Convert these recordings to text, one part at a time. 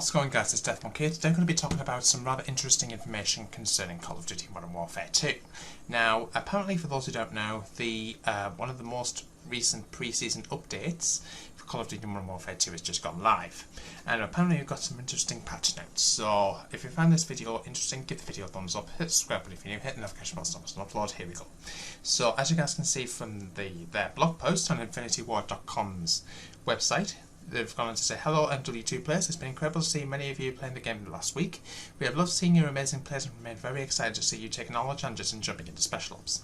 How's it going, guys? It's Deathmonk here. Today I'm going to be talking about some rather interesting information concerning Call of Duty Modern Warfare 2. Now, apparently, for those who don't know, the one of the most recent pre-season updates for Call of Duty Modern Warfare 2 has just gone live. And apparently we've got some interesting patch notes. So, if you found this video interesting, give the video a thumbs up, hit the subscribe button if you're new, hit the notification bell to stop us an upload. Here we go. So, as you guys can see from their blog post on InfinityWard.com's website, they've gone on to say, hello MW2 players, it's been incredible to see many of you playing the game last week. We have loved seeing your amazing players and remain very excited to see you taking all our challenges and jumping into special ops.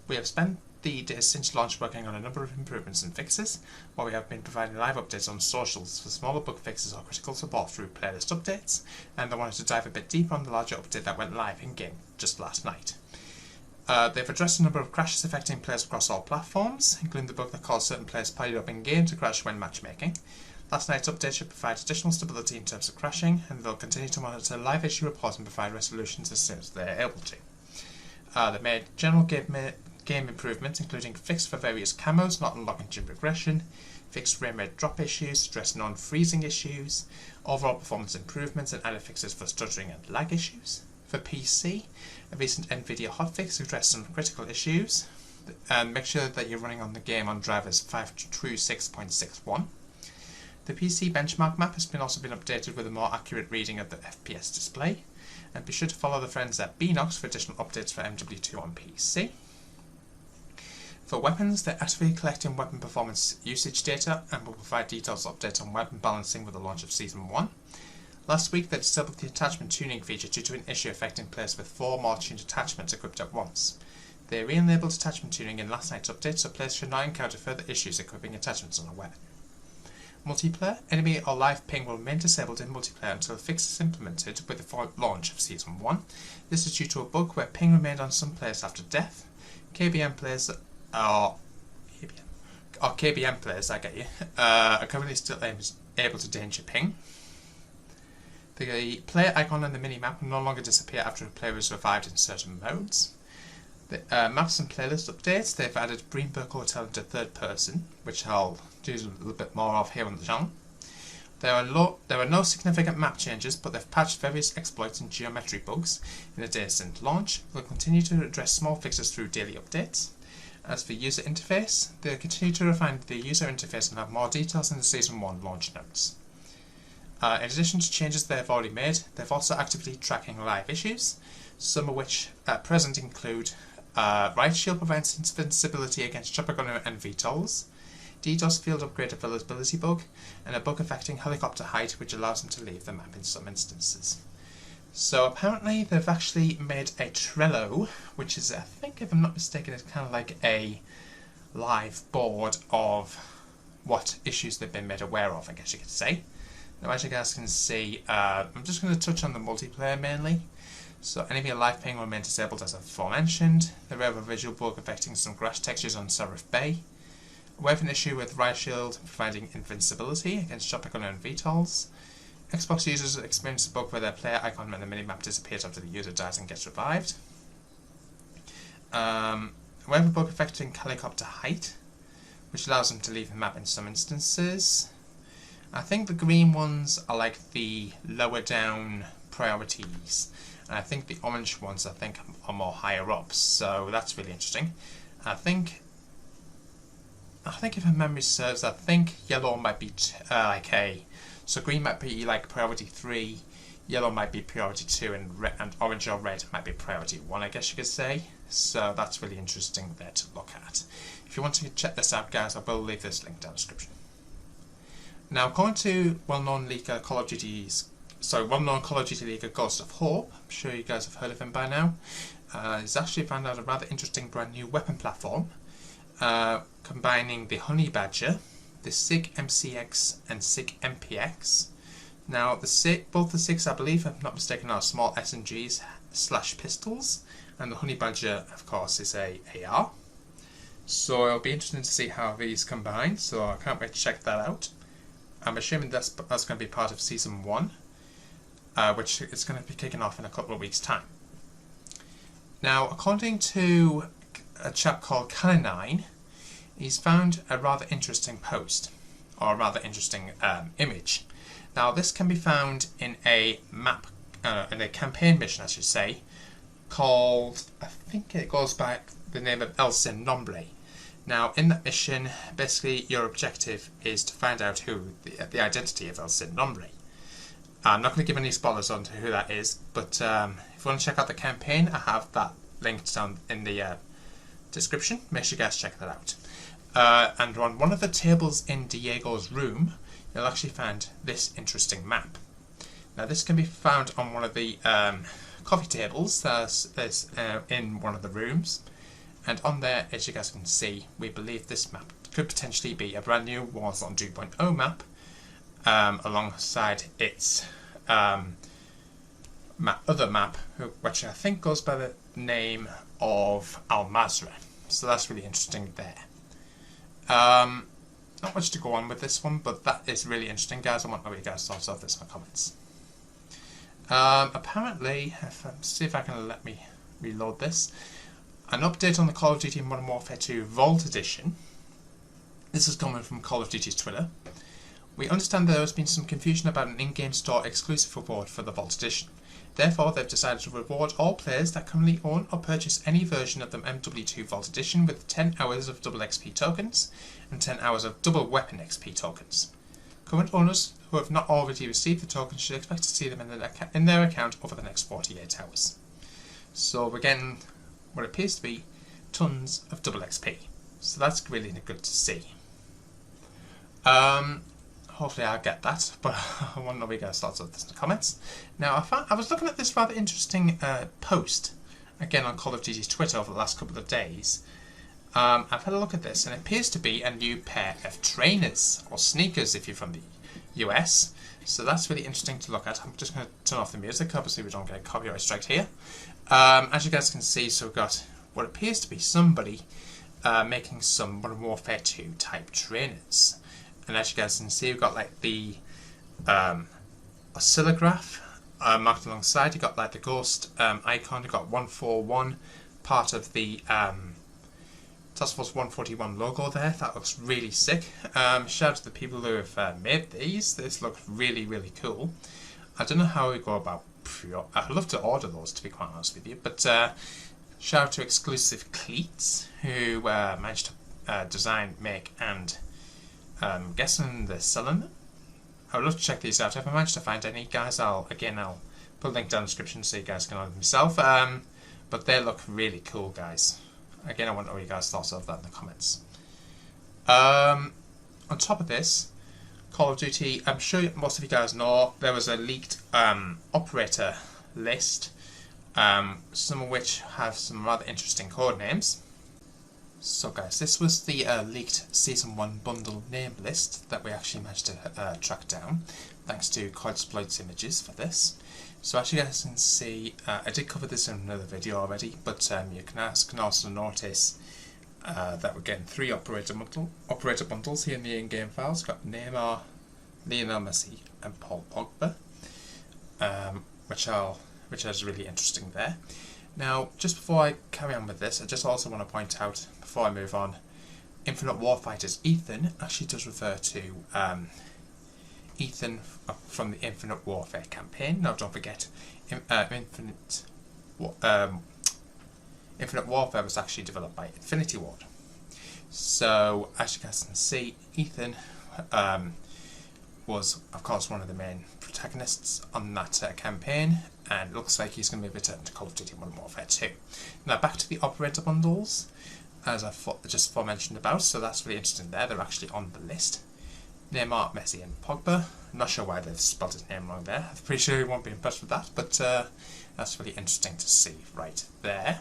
We have spent the days since launch working on a number of improvements and fixes, while we have been providing live updates on socials for smaller bug fixes or critical support through playlist updates, and I wanted to dive a bit deeper on the larger update that went live in-game just last night. They've addressed a number of crashes affecting players across all platforms, including the bug that caused certain players piling up in-game to crash when matchmaking. Last night's update should provide additional stability in terms of crashing, and they'll continue to monitor live issue reports and provide resolutions as soon as they're able to. They've made general game improvements, including fix for various camos not unlocking gym regression, fixed frame rate drop issues, addressed non-freezing issues, overall performance improvements, and added fixes for stuttering and lag issues. For PC, a recent NVIDIA hotfix addressed some critical issues, and make sure that you're running on the game on drivers 526.61. The PC benchmark map has also been updated with a more accurate reading of the FPS display, and be sure to follow the friends at Beanox for additional updates for MW2 on PC. For weapons, they're actively collecting weapon performance usage data and will provide details updates on weapon balancing with the launch of Season 1. Last week, they disabled the attachment tuning feature due to an issue affecting players with 4 more tuned attachments equipped at once. They re-enabled attachment tuning in last night's update, so players should not encounter further issues equipping attachments on a weapon. Multiplayer, enemy or live ping will remain disabled in multiplayer until a fix is implemented with the launch of Season 1. This is due to a bug where ping remained on some players after death. KBM players are currently still able to danger ping. The player icon on the mini-map will no longer disappear after a player is revived in certain modes. The maps and playlist updates, they've added Greenberg Hotel into third person, which I'll do a little bit more of here on the channel. There are no significant map changes, but they've patched various exploits and geometry bugs in the day since launch. They'll continue to address small fixes through daily updates. As for user interface, they'll continue to refine the user interface and have more details in the Season 1 launch notes. In addition to changes they've already made, they're also actively tracking live issues, some of which at present include Riot Shield prevents invincibility against chopper gunner and VTOLs, DDoS field upgrade availability bug, and a bug affecting helicopter height which allows them to leave the map in some instances. So apparently they've actually made a Trello, which is, I think if I'm not mistaken, it's kind of like a live board of what issues they've been made aware of, I guess you could say. Now, as you guys can see, I'm just going to touch on the multiplayer mainly. So, enemy live ping will remain disabled as aforementioned. There are a visual bug affecting some grass textures on Seraph Bay. We have an issue with Riot Shield providing invincibility against chopper gunner and VTOLs. Xbox users experience a bug where their player icon on the minimap disappears after the user dies and gets revived. We have a bug affecting helicopter height, which allows them to leave the map in some instances. I think the green ones are like the lower down priorities, and I think the orange ones are more higher up, so that's really interesting. I think if my memory serves, I think yellow might be so green might be like priority 3, yellow might be priority 2, and orange or red might be priority 1, I guess you could say. So that's really interesting there to look at. If you want to check this out, guys, I will leave this link down in the description. Now, according to well-known Call of Duty leaker Ghost of Hope, I'm sure you guys have heard of him by now. He's actually found out a rather interesting brand new weapon platform, combining the Honey Badger, the SIG MCX, and SIG MPX. Now, both the SIGs, I believe, if I'm not mistaken, are small SMGs / pistols, and the Honey Badger, of course, is a AR. So it'll be interesting to see how these combine. So I can't wait to check that out. I'm assuming that's going to be part of Season 1, which is going to be kicking off in a couple of weeks' time. Now, according to a chap called Canonine, he's found a rather interesting post, or a rather interesting image. Now this can be found in a map, in a campaign mission I should say, called, I think it goes by the name of El Sin Nombre. Now in that mission, basically your objective is to find out who the identity of El Sin Nombre. I'm not going to give any spoilers on to who that is, but if you want to check out the campaign, I have that linked down in the description. Make sure you guys check that out. And on one of the tables in Diego's room, you'll actually find this interesting map. Now this can be found on one of the coffee tables that's in one of the rooms, and on there, as you guys can see, we believe this map could potentially be a brand new Warzone 2.0 map, alongside its other map, which I think goes by the name of Al Mazrah. So that's really interesting there. Not much to go on with this one, but that is really interesting, guys. I want to know what you guys thought of this in the comments. Apparently, see if I can let me reload this. An update on the Call of Duty Modern Warfare 2 Vault Edition. This is coming from Call of Duty's Twitter. We understand there has been some confusion about an in-game store exclusive reward for the Vault Edition. Therefore, they've decided to reward all players that currently own or purchase any version of the MWII Vault Edition with 10 hours of double XP tokens and 10 hours of double weapon XP tokens. Current owners who have not already received the tokens should expect to see them in their account over the next 48 hours. So we're getting what appears to be tons of double XP. So that's really good to see. Hopefully I'll get that, but I want to know what you guys thought of this in the comments. Now I was looking at this rather interesting post, again on Call of Duty's Twitter over the last couple of days. I've had a look at this, and it appears to be a new pair of trainers, or sneakers if you're from the US. So that's really interesting to look at. I'm just going to turn off the music, obviously we don't get a copyright strike here. As you guys can see, so we've got what appears to be somebody making some Modern Warfare 2 type trainers. And as you guys can see, we've got like the oscillograph marked alongside. You've got like the ghost icon. You've got 141, part of the Task Force 141 logo there. That looks really sick. Shout out to the people who have made these. This looks really, really cool. I don't know how we go about I'd love to order those, to be quite honest with you. But shout out to Exclusive Cleats, who managed to design, make, and I'm guessing they're selling them. I would love to check these out. If I manage to find any, guys, I'll put a link down in the description so you guys can order them yourself. But they look really cool, guys. Again, I want to know what you guys thought of that in the comments. On top of this, Call of Duty, I'm sure most of you guys know, there was a leaked operator list, some of which have some rather interesting code names. So guys, this was the leaked Season 1 bundle name list that we actually managed to track down, thanks to Coidsploit's images for this. So as you guys can see, I did cover this in another video already, but you can also notice that we're getting 3 operator bundles here in the in-game files. We've got Neymar, Lionel Messi and Paul Pogba, which is really interesting there. Now, just before I carry on with this, I just also want to point out, before I move on, Infinite Warfighter's Ethan actually does refer to Ethan from the Infinite Warfare campaign. Now, don't forget, Infinite Warfare was actually developed by Infinity Ward. So, as you guys can see, Ethan was, of course, one of the main protagonists on that campaign, and it looks like he's going to be returned to Call of Duty Modern Warfare 2. Now, back to the operator bundles, as I just mentioned about, so that's really interesting there. They're actually on the list. Neymar, Messi and Pogba. I'm not sure why they've spelled his name wrong there. I'm pretty sure he won't be impressed with that, but that's really interesting to see right there.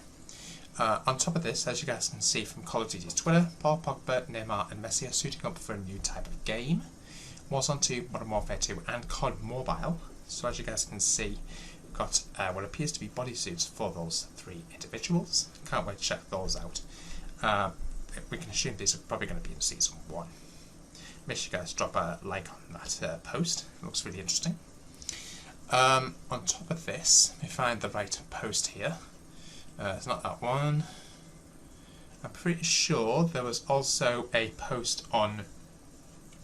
On top of this, as you guys can see from Call of Duty's Twitter, Paul Pogba, Neymar and Messi are suiting up for a new type of game. Warzone 2, Modern Warfare 2 and COD Mobile. So as you guys can see, we've got what appears to be bodysuits for those 3 individuals. Can't wait to check those out. We can assume these are probably going to be in Season 1. Make sure you guys drop a like on that post. It looks really interesting. On top of this, let me find the right post here. It's not that one. I'm pretty sure there was also a post on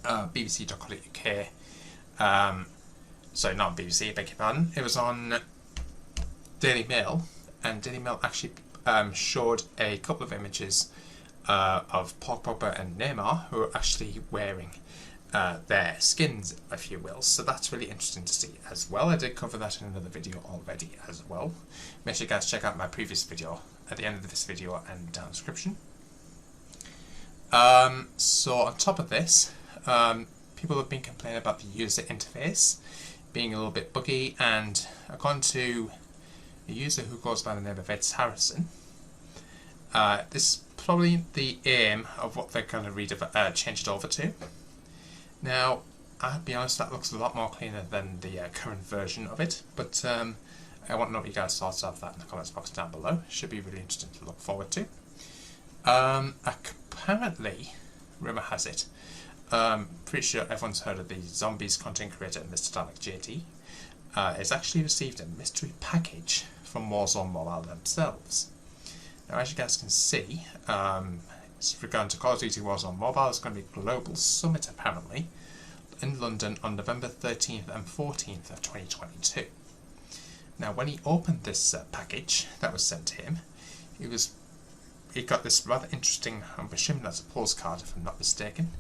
bbc.co.uk sorry, not BBC, I beg your pardon. It was on Daily Mail, and Daily Mail actually showed a couple of images of Paul Pogba and Neymar, who are actually wearing their skins, if you will. So that's really interesting to see as well. I did cover that in another video already as well. Make sure you guys check out my previous video at the end of this video and down the description. So on top of this, people have been complaining about the user interface being a little bit buggy, and according to a user who goes by the name of Ed Harrison, this is probably the aim of what they're going to change it over to. Now, I'll be honest, that looks a lot more cleaner than the current version of it, but I want to know what you guys thoughts of that in the comments box down below. Should be really interesting to look forward to. Apparently, rumour has it, pretty sure everyone's heard of the Zombies content creator Mr. Dalek JT, has actually received a mystery package from Warzone Mobile themselves. Now, as you guys can see, it's regarding to Call of Duty Warzone Mobile, it's going to be a global summit apparently in London on November 13th and 14th of 2022. Now, when he opened this package that was sent to him, he got this rather interesting, I'm assuming that's a postcard if I'm not mistaken.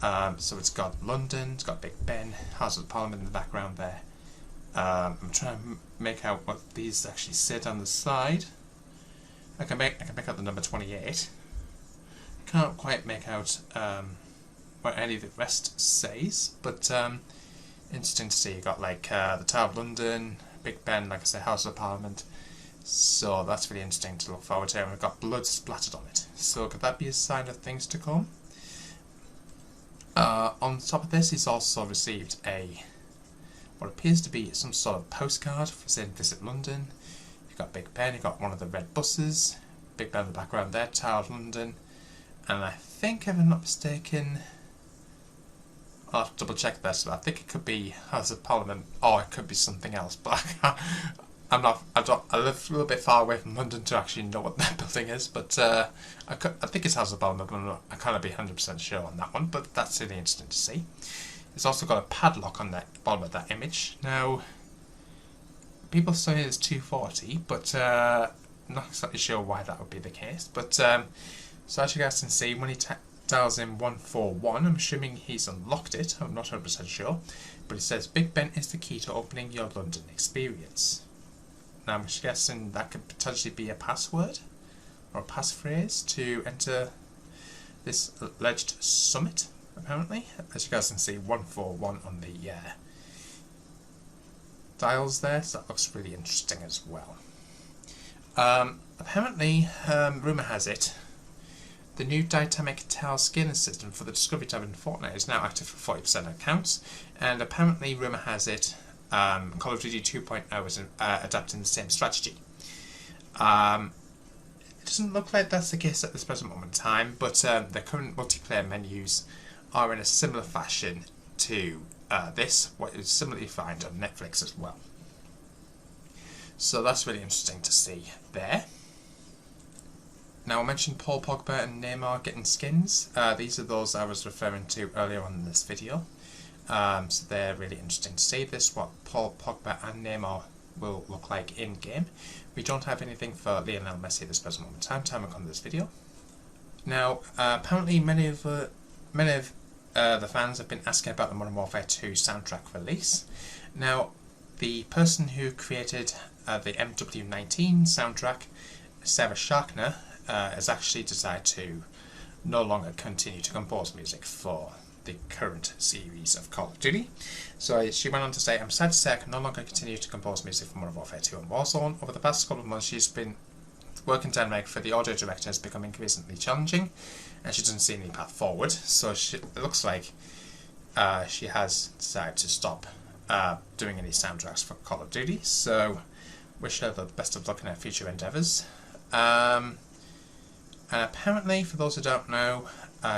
So it's got London, it's got Big Ben, House of Parliament in the background there. I'm trying to make out what these actually said on the side. I can make out the number 28. Can't quite make out what any of the rest says, but interesting to see. You got like the Tower of London, Big Ben, like I say, House of Parliament. So that's really interesting to look forward to. And we've got blood splattered on it. So could that be a sign of things to come? On top of this, he's also received what appears to be some sort of postcard for saying Visit London. You've got Big Ben, you've got one of the red buses, Big Ben in the background there, Tower of London, and I think, if I'm not mistaken, I'll have to double check this, but I think it could be House of Parliament, or it could be something else, but I live a little bit far away from London to actually know what that building is, but I think it's House of Parliament, but I can't be 100% sure on that one, but that's really interesting to see. It's also got a padlock on the bottom of that image. Now, people say it's 240, but I'm not exactly sure why that would be the case. But so as you guys can see, when he dials in 141, I'm assuming he's unlocked it. I'm not 100% sure, but it says Big Ben is the key to opening your London experience. Now, I'm guessing that could potentially be a password or a passphrase to enter this alleged summit. Apparently, as you guys can see, 141 on the dials there, so that looks really interesting as well. Apparently, rumour has it, the new dynamic tile skin system for the Discovery tab in Fortnite is now active for 40% of accounts, and apparently, rumour has it, Call of Duty 2.0 is adapting the same strategy. It doesn't look like that's the case at this present moment in time, but the current multiplayer menus are in a similar fashion to this, what you similarly find on Netflix as well. So that's really interesting to see there. Now, I mentioned Paul Pogba and Neymar getting skins. These are those I was referring to earlier on in this video. So they're really interesting to see this, what Paul Pogba and Neymar will look like in game. We don't have anything for Lionel Messi at this present moment in time to come to this video. Now, apparently many of the fans have been asking about the Modern Warfare 2 soundtrack release. Now, the person who created the MWII soundtrack, Sarah Sharkner, has actually decided to no longer continue to compose music for the current series of Call of Duty. So she went on to say, I'm sad to say I can no longer continue to compose music for Modern Warfare 2 and Warzone. Over the past couple of months, she's been working dynamic for the audio director has become increasingly challenging, and she doesn't see any path forward. So it looks like she has decided to stop doing any soundtracks for Call of Duty. So wish her the best of luck in her future endeavours. And apparently, for those who don't know,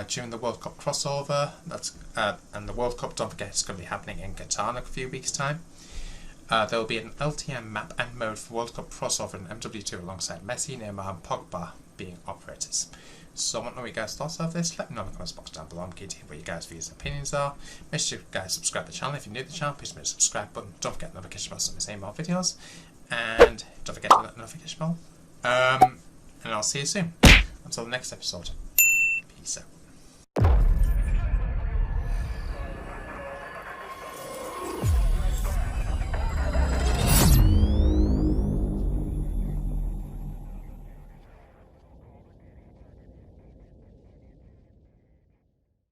during the World Cup crossover, and the World Cup, don't forget, it's going to be happening in Qatar in a few weeks' time. There will be an LTM map and mode for World Cup crossover in MW2 alongside Messi, Neymar and Pogba being operators. So I want to know what you guys thoughts of this. Let me know in the comments box down below. I'm keen to hear what you guys' views and opinions are. Make sure you guys subscribe to the channel. If you're new to the channel, please hit the subscribe button. Don't forget the notification bell so you don't miss any more videos. And don't forget to hit the notification bell. And I'll see you soon. Until the next episode. Peace out.